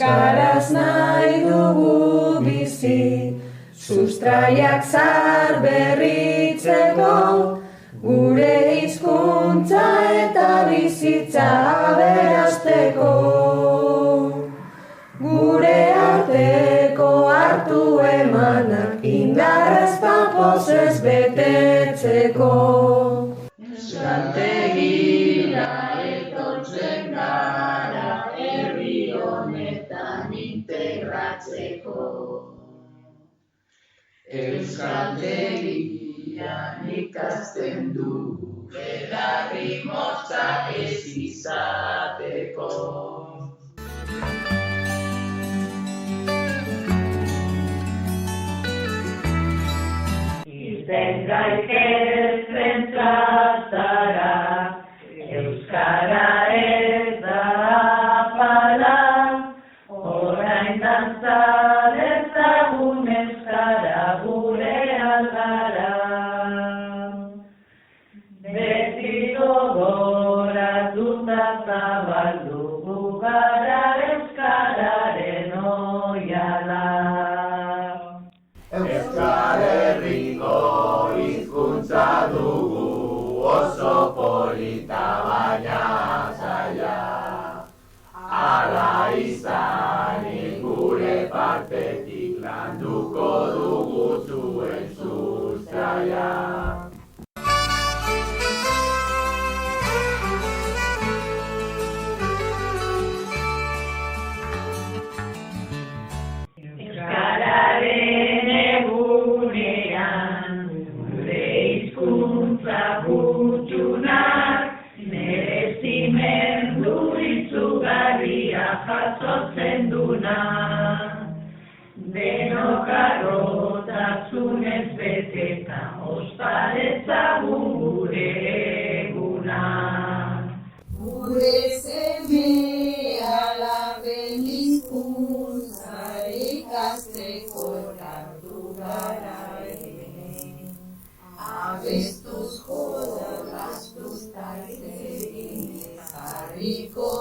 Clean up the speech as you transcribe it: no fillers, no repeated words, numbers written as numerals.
Euskaraz nahi dugu bizi, sustraiak zaharberritzeko, gure hizkuntza eta bizitza aberasteko. Gure arteko hartu emanak indarrez papozez betetzeko. Euskaltegira etortzen gara herri honetan integratzeko. Euskaltegian ikasten dugu belarri motza ez izateko. Irten gaitezen plazara, euskara ez da apala, orain dantza dezagun euskara gure algara. Beti gogoratuta zabaldugu gara euskararen oihala. Euskal Herriko hizkuntza dugu oso polita baina zaila. Hala izanik gure partetik landuko dugu zuen sustraia. Euskararen egunean, gure hizkuntza gutxunak, merezimendu izugarria jasotzen duna. Denok harrotasunez beteta osparetzagun gure eguna. Gure seme-alaben hizkuntza ikasteko hartu gara ere. Abestuz jolastuz tartekin, jarriko